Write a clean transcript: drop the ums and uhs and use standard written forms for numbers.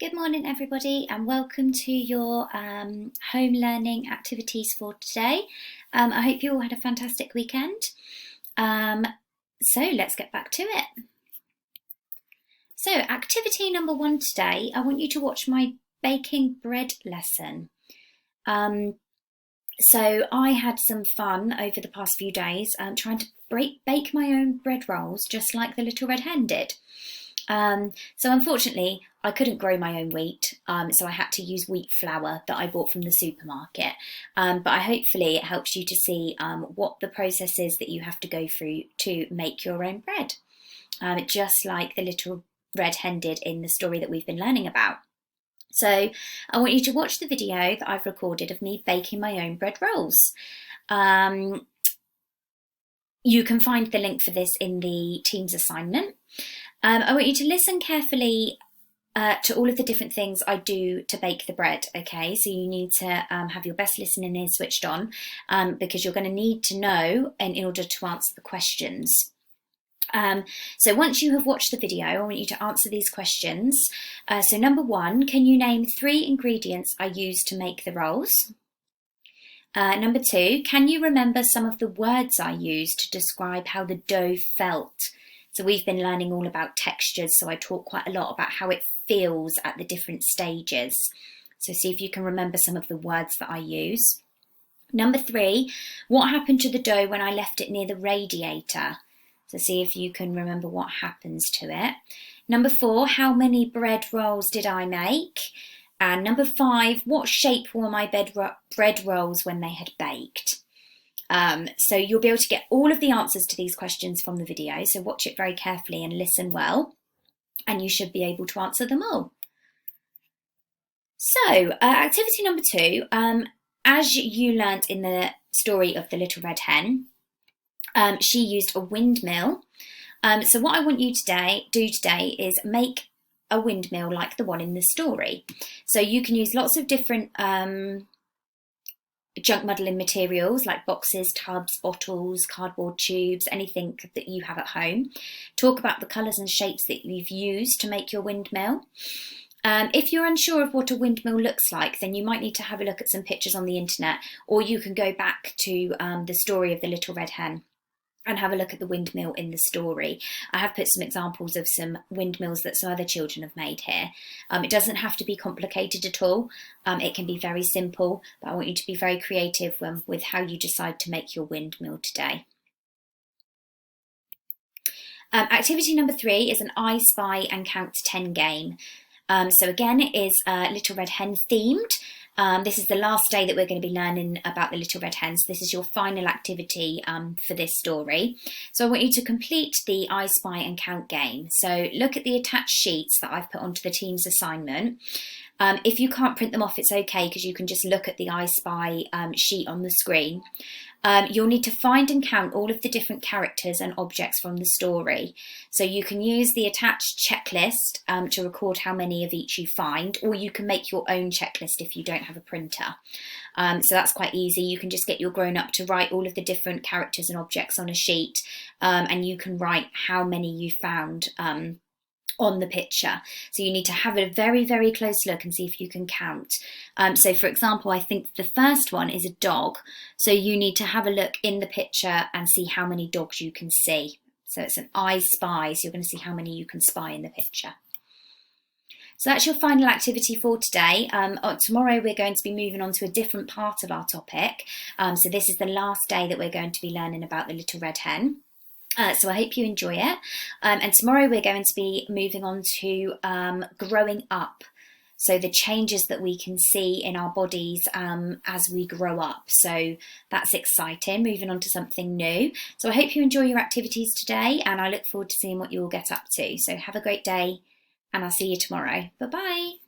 Good morning, everybody, and welcome to your home learning activities for today. I hope you all had a fantastic weekend. So let's get back to it. So activity number 1 today, I want you to watch my baking bread lesson. So I had some fun over the past few days trying to bake my own bread rolls, just like the Little Red Hen did. So unfortunately, I couldn't grow my own wheat, so I had to use wheat flour that I bought from the supermarket. But hopefully it helps you to see what the process is that you have to go through to make your own bread, just like the Little Red Hen did in the story that we've been learning about. So I want you to watch the video that I've recorded of me baking my own bread rolls. You can find the link for this in the Teams assignment. I want you to listen carefully to all of the different things I do to bake the bread, okay? So you need to have your best listening ears switched on because you're going to need to know in order to answer the questions. So once you have watched the video, I want you to answer these questions. So number 1, can you name 3 ingredients I use to make the rolls? Number 2, can you remember some of the words I used to describe how the dough felt? So we've been learning all about textures, so I talk quite a lot about how it feels at the different stages. So see if you can remember some of the words that I use. Number 3, what happened to the dough when I left it near the radiator? So see if you can remember what happens to it. Number 4, how many bread rolls did I make? And number 5, what shape were my bread rolls when they had baked? So you'll be able to get all of the answers to these questions from the video, so watch it very carefully and listen well, and you should be able to answer them all. So activity number 2, as you learnt in the story of the Little Red Hen, she used a windmill. So what I want you to do today is make a windmill like the one in the story. So you can use lots of different junk muddling materials like boxes, tubs, bottles, cardboard tubes, anything that you have at home. Talk about the colours and shapes that you've used to make your windmill. If you're unsure of what a windmill looks like, then you might need to have a look at some pictures on the internet, or you can go back to the story of the Little Red Hen and have a look at the windmill in the story. I have put some examples of some windmills that some other children have made here. It doesn't have to be complicated at all. It can be very simple, but I want you to be very creative with how you decide to make your windmill today. Activity number 3 is an I Spy and Count to 10 game. So again, it is Little Red Hen themed. This is the last day that we're going to be learning about the Little Red Hens. This is your final activity for this story. So I want you to complete the I Spy and Count game. So look at the attached sheets that I've put onto the Teams assignment. If you can't print them off, it's okay because you can just look at the I Spy sheet on the screen. You'll need to find and count all of the different characters and objects from the story. So you can use the attached checklist to record how many of each you find, or you can make your own checklist if you don't have a printer. So that's quite easy. You can just get your grown-up to write all of the different characters and objects on a sheet, and you can write how many you found on the picture. So you need to have a very, very close look and see if you can count. So for example, I think the first one is a dog. So you need to have a look in the picture and see how many dogs you can see. So it's an I Spy, so you're going to see how many you can spy in the picture. So that's your final activity for today. Tomorrow we're going to be moving on to a different part of our topic. So this is the last day that we're going to be learning about the Little Red Hen. So I hope you enjoy it. And tomorrow we're going to be moving on to growing up. So the changes that we can see in our bodies as we grow up. So that's exciting, moving on to something new. So I hope you enjoy your activities today, and I look forward to seeing what you all get up to. So have a great day, and I'll see you tomorrow. Bye-bye.